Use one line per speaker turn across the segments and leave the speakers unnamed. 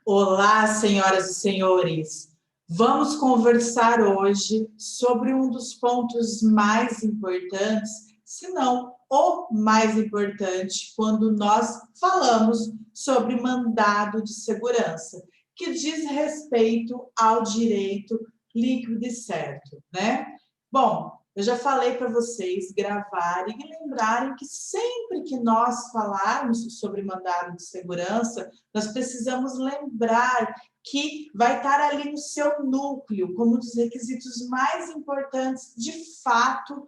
Olá, senhoras e senhores. Vamos conversar hoje sobre um dos pontos mais importantes, se não o mais importante, quando nós falamos sobre mandado de segurança, que diz respeito ao direito líquido e certo, né? Bom, eu já falei para vocês gravarem e lembrarem que sempre que nós falarmos sobre mandado de segurança, nós precisamos lembrar que vai estar ali no seu núcleo, como um dos requisitos mais importantes, de fato,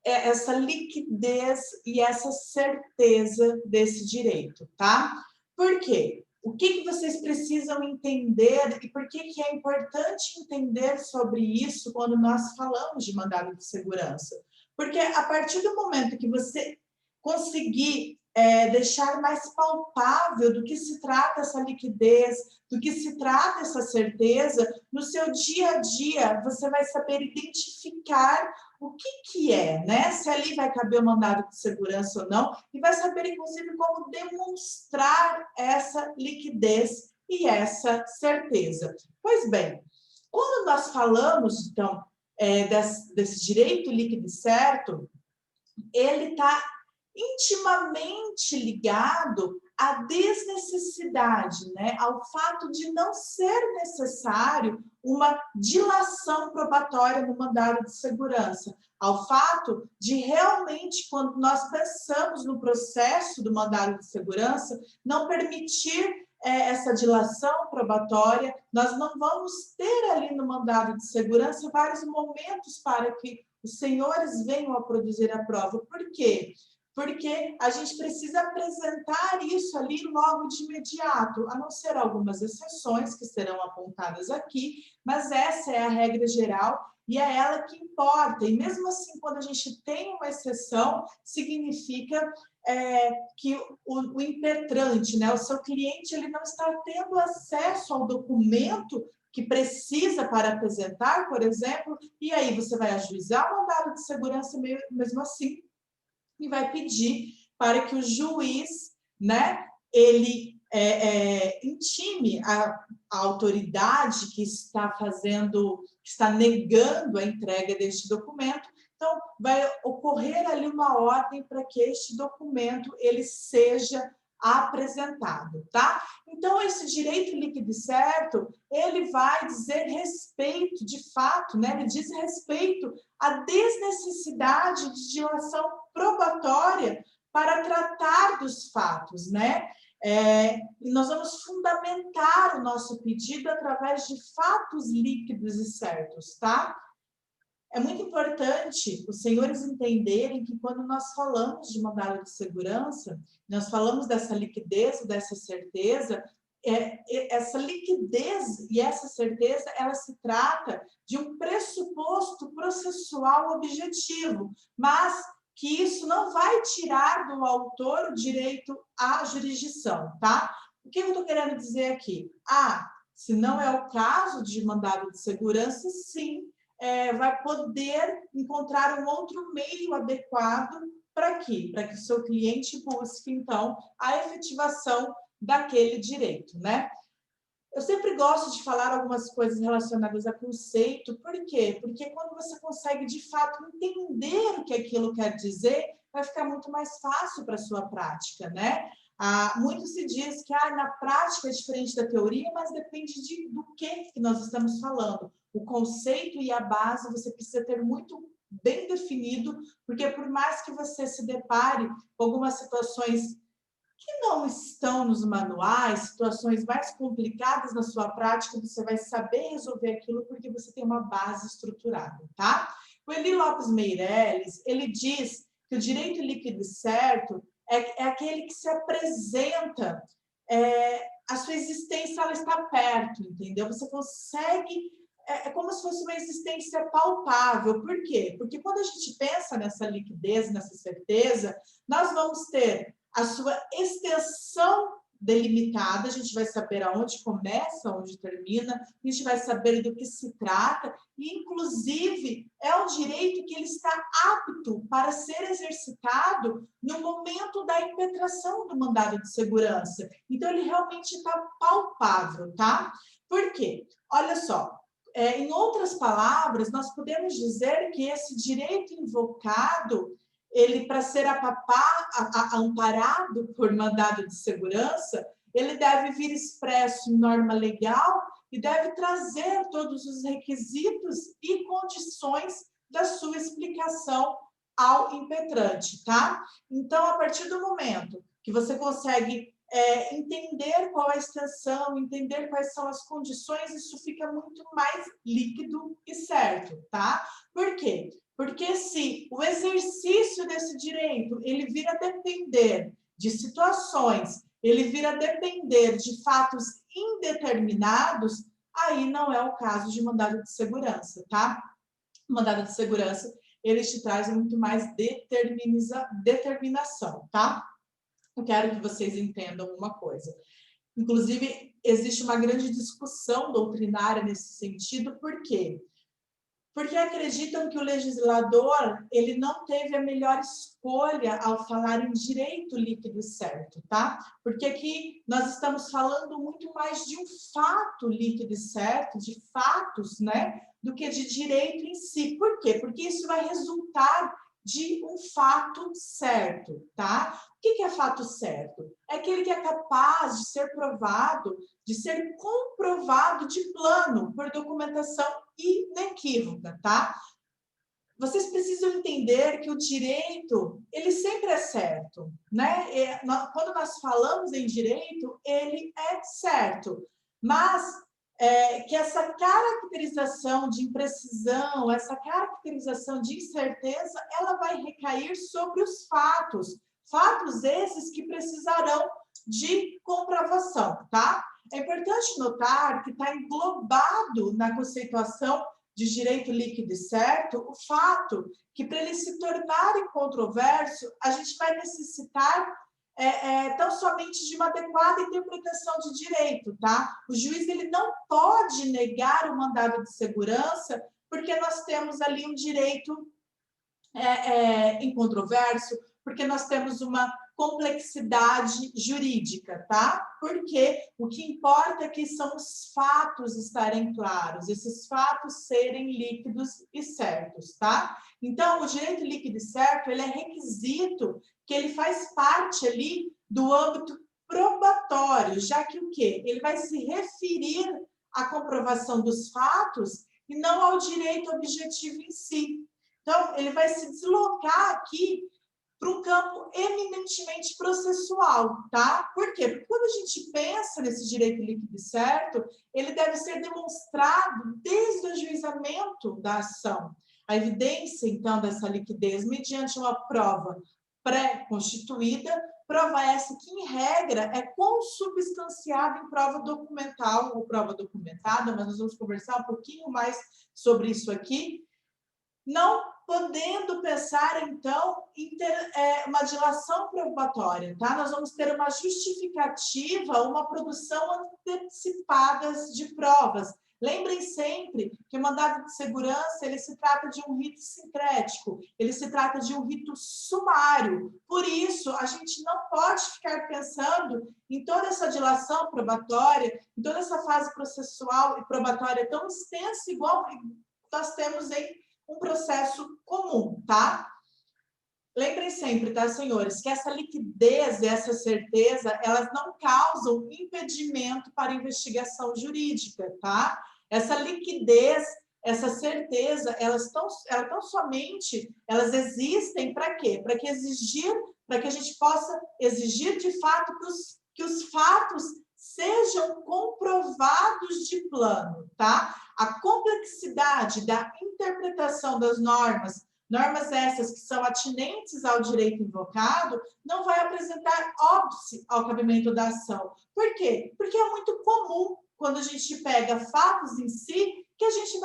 é essa liquidez e essa certeza desse direito, tá? Por quê? O que vocês precisam entender e por que é importante entender sobre isso quando nós falamos de mandado de segurança? Porque a partir do momento que você conseguir deixar mais palpável do que se trata essa liquidez, do que se trata essa certeza, no seu dia a dia você vai saber identificar o que é, né? Se ali vai caber o mandado de segurança ou não, e vai saber, inclusive, como demonstrar essa liquidez e essa certeza. Pois bem, quando nós falamos, então, desse direito líquido e certo, ele está intimamente ligado à desnecessidade, né? Ao fato de não ser necessário uma dilação probatória no mandado de segurança, ao fato de realmente, quando nós pensamos no processo do mandado de segurança, não permitir essa dilação probatória, nós não vamos ter ali no mandado de segurança vários momentos para que os senhores venham a produzir a prova. Por quê? Porque a gente precisa apresentar isso ali logo de imediato, a não ser algumas exceções que serão apontadas aqui, mas essa é a regra geral e é ela que importa. E mesmo assim, quando a gente tem uma exceção, significa que o impetrante, né, o seu cliente, ele não está tendo acesso ao documento que precisa para apresentar, por exemplo, e aí você vai ajuizar o mandado de segurança mesmo assim e vai pedir para que o juiz, né, ele intime a autoridade que está fazendo, que está negando a entrega deste documento. Então, vai ocorrer ali uma ordem para que este documento ele seja apresentado, tá? Então, esse direito líquido e certo, ele vai dizer respeito, de fato, né? Ele diz respeito à desnecessidade de dilação probatória para tratar dos fatos, né? E nós vamos fundamentar o nosso pedido através de fatos líquidos e certos, tá? É muito importante os senhores entenderem que quando nós falamos de mandado de segurança, nós falamos dessa liquidez, dessa certeza, essa liquidez e essa certeza, ela se trata de um pressuposto processual objetivo, mas que isso não vai tirar do autor o direito à jurisdição, tá? O que eu estou querendo dizer aqui? Se não é o caso de mandado de segurança, sim, vai poder encontrar um outro meio adequado para quê? Para que o seu cliente busque, então, a efetivação daquele direito, né? Eu sempre gosto de falar algumas coisas relacionadas a conceito, por quê? Porque quando você consegue, de fato, entender o que aquilo quer dizer, vai ficar muito mais fácil para a sua prática, né? Muito se diz que na prática é diferente da teoria, mas depende do que nós estamos falando. O conceito e a base você precisa ter muito bem definido, porque por mais que você se depare com algumas situações que não estão nos manuais, situações mais complicadas na sua prática, você vai saber resolver aquilo porque você tem uma base estruturada, tá? O Eli Lopes Meirelles, ele diz que o direito líquido e certo é aquele que se apresenta, a sua existência ela está perto, entendeu? Você consegue, é como se fosse uma existência palpável. Por quê? Porque quando a gente pensa nessa liquidez, nessa certeza, nós vamos ter a sua extensão delimitada, a gente vai saber aonde começa, onde termina, a gente vai saber do que se trata, e, inclusive, é um direito que ele está apto para ser exercitado no momento da impetração do mandado de segurança. Então, ele realmente está palpável, tá? Por quê? Olha só, em outras palavras, nós podemos dizer que esse direito invocado, ele, para ser amparado por mandado de segurança, ele deve vir expresso em norma legal e deve trazer todos os requisitos e condições da sua explicação ao impetrante, tá? Então, a partir do momento que você consegue entender qual é a extensão, entender quais são as condições, isso fica muito mais líquido e certo, tá? Por quê? Porque se o exercício desse direito, ele vir a depender de situações, ele vir a depender de fatos indeterminados, aí não é o caso de mandado de segurança, tá? O mandado de segurança, ele te traz muito mais determinação, tá? Eu quero que vocês entendam uma coisa. Inclusive, existe uma grande discussão doutrinária nesse sentido, por quê? Porque acreditam que o legislador, ele não teve a melhor escolha ao falar em direito líquido e certo, tá? Porque aqui nós estamos falando muito mais de um fato líquido e certo, de fatos, né? Do que de direito em si. Por quê? Porque isso vai resultar de um fato certo, tá? O que é fato certo? É aquele que é capaz de ser provado, de ser comprovado de plano, por documentação inequívoca, tá? Vocês precisam entender que o direito, ele sempre é certo, né? Quando nós falamos em direito, ele é certo, mas que essa caracterização de imprecisão, essa caracterização de incerteza, ela vai recair sobre os fatos, fatos esses que precisarão de comprovação, tá? É importante notar que está englobado na conceituação de direito líquido e certo o fato que, para ele se tornar incontroverso, a gente vai necessitar tão somente de uma adequada interpretação de direito, tá? O juiz, ele não pode negar o mandado de segurança porque nós temos ali um direito incontroverso, porque nós temos uma complexidade jurídica, tá? Porque o que importa é que são os fatos estarem claros, esses fatos serem líquidos e certos, tá? Então, o direito líquido e certo, ele é requisito que ele faz parte ali do âmbito probatório, já que o quê? Ele vai se referir à comprovação dos fatos e não ao direito objetivo em si. Então, ele vai se deslocar aqui para um campo eminentemente processual, tá? Por quê? Porque quando a gente pensa nesse direito líquido e certo, ele deve ser demonstrado desde o ajuizamento da ação. A evidência, então, dessa liquidez mediante uma prova pré-constituída, prova essa que, em regra, é consubstanciada em prova documental ou prova documentada, mas nós vamos conversar um pouquinho mais sobre isso aqui, não podendo pensar, então, em ter uma dilação probatória, tá? Nós vamos ter uma justificativa, uma produção antecipada de provas. Lembrem sempre que o mandado de segurança, ele se trata de um rito sincrético, ele se trata de um rito sumário. Por isso, a gente não pode ficar pensando em toda essa dilação probatória, em toda essa fase processual e probatória tão extensa, igual nós temos em um processo comum, tá? Lembrem sempre, tá, senhores, que essa liquidez e essa certeza, elas não causam impedimento para investigação jurídica, tá? Essa liquidez, essa certeza, elas existem para quê? Para que a gente possa exigir de fato que os fatos sejam comprovados de plano, tá? A complexidade da interpretação das normas essas que são atinentes ao direito invocado, não vai apresentar óbice ao cabimento da ação. Por quê? Porque é muito comum, quando a gente pega fatos em si, que a gente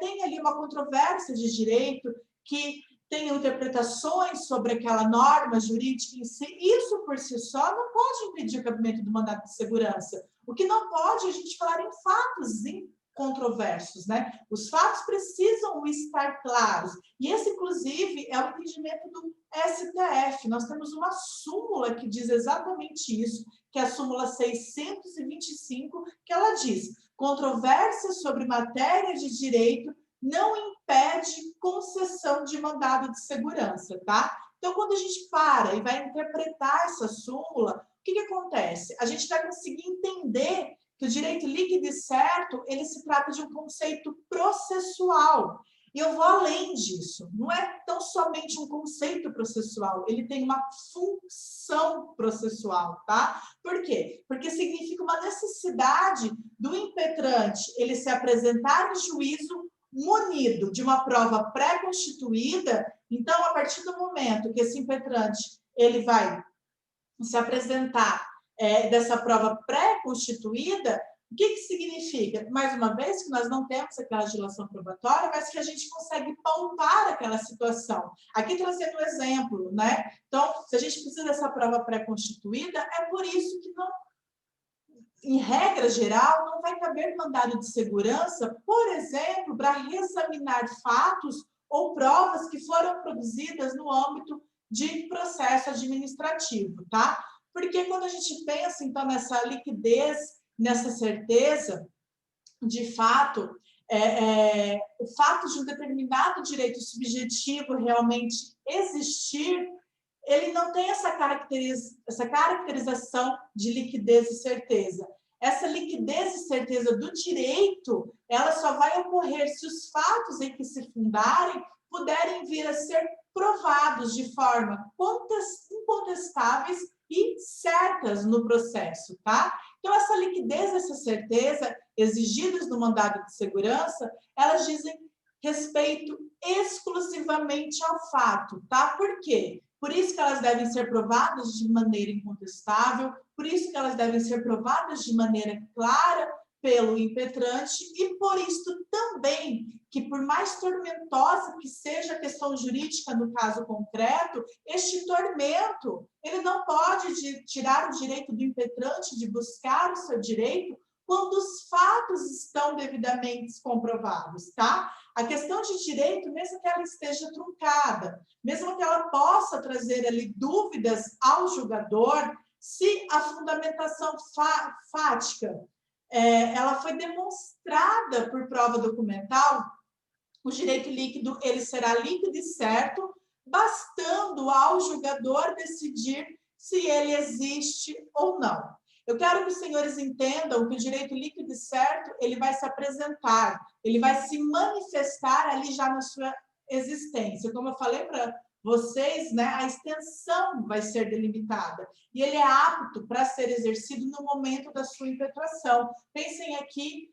tem ali uma controvérsia de direito, que tenham interpretações sobre aquela norma jurídica em si, isso por si só não pode impedir o cabimento do mandado de segurança. O que não pode é a gente falar em fatos incontroversos, né? Os fatos precisam estar claros. E esse, inclusive, é o entendimento do STF. Nós temos uma súmula que diz exatamente isso, que é a súmula 625, que ela diz: controvérsia sobre matéria de direito não impede concessão de mandado de segurança, tá? Então, quando a gente para e vai interpretar essa súmula, o que acontece? A gente vai conseguir entender que o direito líquido e certo, ele se trata de um conceito processual. E eu vou além disso. Não é tão somente um conceito processual, ele tem uma função processual, tá? Por quê? Porque significa uma necessidade do impetrante ele se apresentar em juízo munido de uma prova pré-constituída. Então, a partir do momento que esse impetrante ele vai se apresentar dessa prova pré-constituída, o que significa? Mais uma vez, que nós não temos aquela dilação probatória, mas que a gente consegue pautar aquela situação. Aqui trazendo um exemplo, né? Então, se a gente precisa dessa prova pré-constituída, é por isso que não, em regra geral, não vai caber mandado de segurança, por exemplo, para reexaminar fatos ou provas que foram produzidas no âmbito de processo administrativo, tá? Porque quando a gente pensa, então, nessa liquidez, nessa certeza, de fato, o fato de um determinado direito subjetivo realmente existir, ele não tem essa caracterização de liquidez e certeza. Essa liquidez e certeza do direito, ela só vai ocorrer se os fatos em que se fundarem puderem vir a ser provados de forma incontestáveis e certas no processo, tá? Então, essa liquidez, essa certeza exigidas no mandado de segurança, elas dizem respeito exclusivamente ao fato, tá? Por quê? Por isso que elas devem ser provadas de maneira incontestável, por isso que elas devem ser provadas de maneira clara pelo impetrante e por isso também que, por mais tormentosa que seja a questão jurídica no caso concreto, este tormento, ele não pode tirar o direito do impetrante de buscar o seu direito quando os fatos estão devidamente comprovados, tá? A questão de direito, mesmo que ela esteja truncada, mesmo que ela possa trazer ali dúvidas ao julgador, se a fundamentação fática ela foi demonstrada por prova documental, o direito líquido ele será líquido e certo, bastando ao julgador decidir se ele existe ou não. Eu quero que os senhores entendam que o direito líquido e certo, ele vai se apresentar, ele vai se manifestar ali já na sua existência. Como eu falei para vocês, né, a extensão vai ser delimitada e ele é apto para ser exercido no momento da sua impetração. Pensem aqui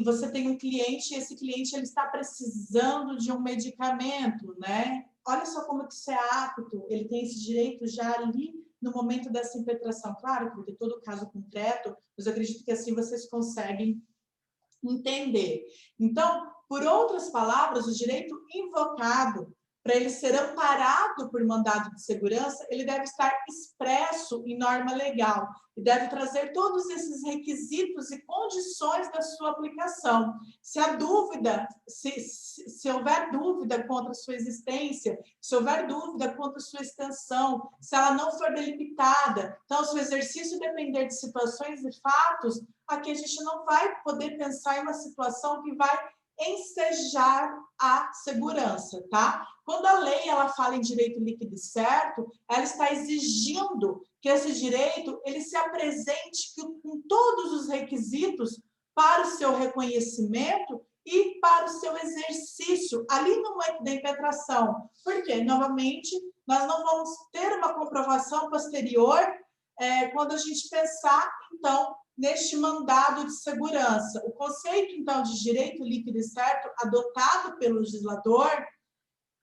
você tem um cliente e esse cliente ele está precisando de um medicamento, né? Olha só como que isso é apto, ele tem esse direito já ali no momento dessa impetração. Claro que vai ter todo o caso concreto, mas eu acredito que assim vocês conseguem entender. Então, por outras palavras, o direito invocado, para ele ser amparado por mandado de segurança, ele deve estar expresso em norma legal e deve trazer todos esses requisitos e condições da sua aplicação. Se a dúvida, se houver dúvida quanto à sua existência, se houver dúvida quanto à sua extensão, se ela não for delimitada, então, se o exercício depender de situações e fatos, aqui a gente não vai poder pensar em uma situação que vai ensejar a segurança, tá? Quando a lei ela fala em direito líquido e certo, ela está exigindo que esse direito ele se apresente com todos os requisitos para o seu reconhecimento e para o seu exercício ali no momento da impetração. Porque, novamente, nós não vamos ter uma comprovação posterior quando a gente pensar, então, neste mandado de segurança. O conceito, então, de direito líquido e certo, adotado pelo legislador,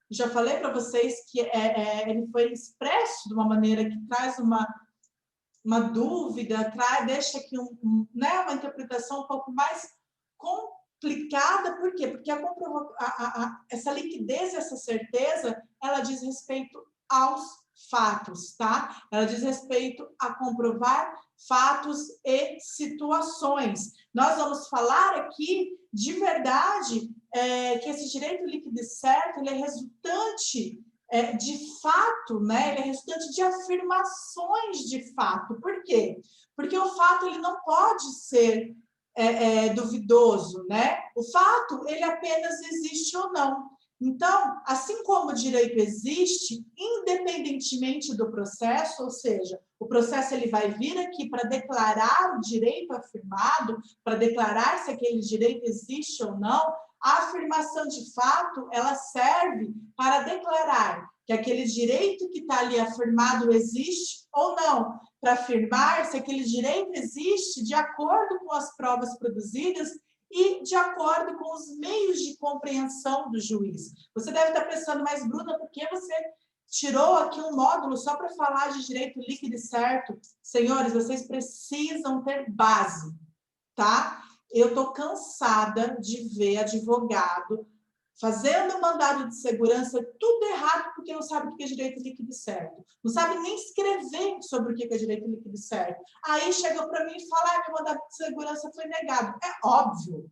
já falei para vocês que ele foi expresso de uma maneira que traz uma dúvida, deixa aqui uma interpretação um pouco mais explicada, por quê? Porque essa liquidez, essa certeza, ela diz respeito aos fatos, tá? Ela diz respeito a comprovar fatos e situações. Nós vamos falar aqui, de verdade, que esse direito líquido e certo, ele é resultante de fato, né? Ele é resultante de afirmações de fato. Por quê? Porque o fato ele não pode ser duvidoso, né? O fato, ele apenas existe ou não. Então, assim como o direito existe, independentemente do processo, ou seja, o processo ele vai vir aqui para declarar o direito afirmado, para declarar se aquele direito existe ou não, a afirmação de fato, ela serve para declarar que aquele direito que está ali afirmado existe ou não, para afirmar se aquele direito existe de acordo com as provas produzidas e de acordo com os meios de compreensão do juiz. Você deve estar pensando, mas Bruna, por que você tirou aqui um módulo só para falar de direito líquido e certo? Senhores, vocês precisam ter base, tá? Eu estou cansada de ver advogado fazendo mandado de segurança tudo errado porque não sabe o que é direito líquido e certo. Não sabe nem escrever sobre o que é direito líquido e certo. Aí chega para mim e fala que o mandado de segurança foi negado. É óbvio,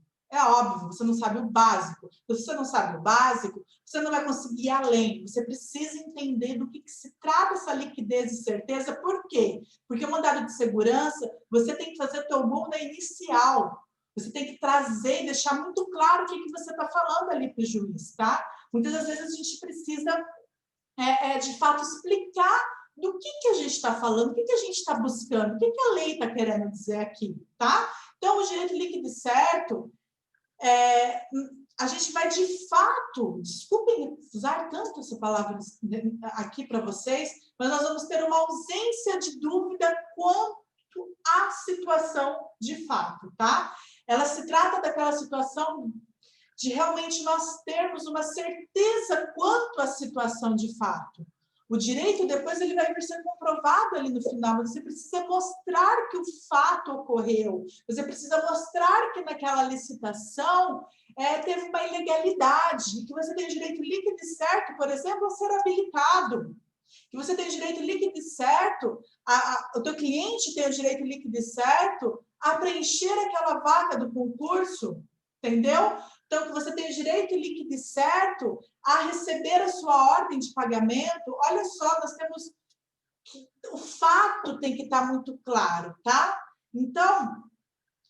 você não sabe o básico. Se você não sabe o básico, você não vai conseguir ir além. Você precisa entender do que se trata essa liquidez e certeza. Por quê? Porque o mandado de segurança, você tem que fazer o teu bunda inicial. Você tem que trazer e deixar muito claro o que você está falando ali para o juiz, tá? Muitas das vezes a gente precisa, de fato, explicar do que a gente está falando, o que a gente está buscando, o que a lei está querendo dizer aqui, tá? Então, o direito líquido e certo, a gente vai de fato, desculpem usar tanto essa palavra aqui para vocês, mas nós vamos ter uma ausência de dúvida quanto à situação de fato, tá? Ela se trata daquela situação de realmente nós termos uma certeza quanto à situação de fato. O direito, depois, ele vai ser comprovado ali no final, mas você precisa mostrar que o fato ocorreu, você precisa mostrar que naquela licitação teve uma ilegalidade, que você tem direito líquido e certo, por exemplo, a ser habilitado, que você tem direito líquido e certo, o teu cliente tem o direito líquido e certo a preencher aquela vaga do concurso, entendeu? Então, que você tem o direito líquido e certo a receber a sua ordem de pagamento. Olha só, nós temos... O fato tem que estar muito claro, tá? Então,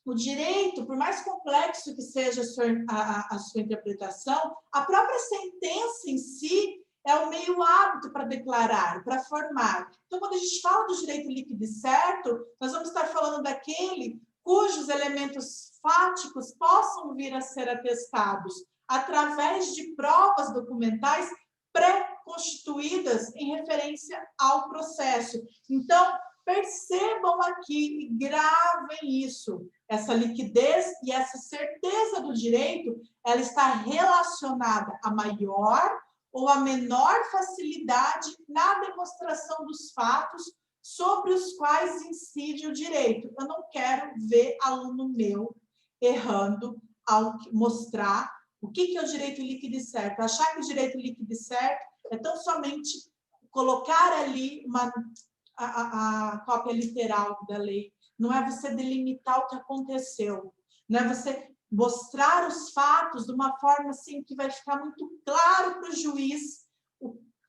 o direito, por mais complexo que seja a sua interpretação, a própria sentença em si é o meio hábito para declarar, para formar. Então, quando a gente fala do direito líquido e certo, nós vamos estar falando daquele cujos elementos fáticos possam vir a ser atestados através de provas documentais pré-constituídas em referência ao processo. Então, percebam aqui e gravem isso. Essa liquidez e essa certeza do direito, ela está relacionada a maior ou a menor facilidade na demonstração dos fatos sobre os quais incide o direito. Eu não quero ver aluno meu errando ao mostrar o que é o direito líquido e certo. Achar que o direito líquido e certo é tão somente colocar ali a cópia literal da lei. Não é você delimitar o que aconteceu. Não é você mostrar os fatos de uma forma assim que vai ficar muito claro para o juiz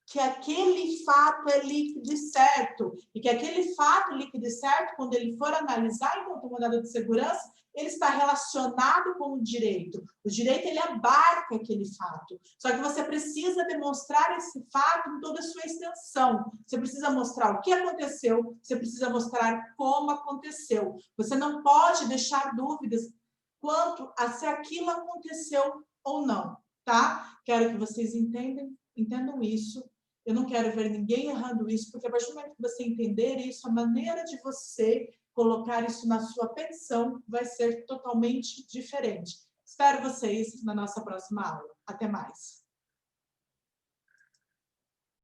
que aquele fato é líquido e certo, e que aquele fato líquido e certo, quando ele for analisar enquanto mandado de segurança, ele está relacionado com o direito. O direito, ele abarca aquele fato. Só que você precisa demonstrar esse fato em toda a sua extensão. Você precisa mostrar o que aconteceu, você precisa mostrar como aconteceu. Você não pode deixar dúvidas quanto a se aquilo aconteceu ou não, tá? Quero que vocês entendam isso. Eu não quero ver ninguém errando isso, porque a partir do momento que você entender isso, a maneira de você colocar isso na sua petição vai ser totalmente diferente. Espero vocês na nossa próxima aula. Até mais.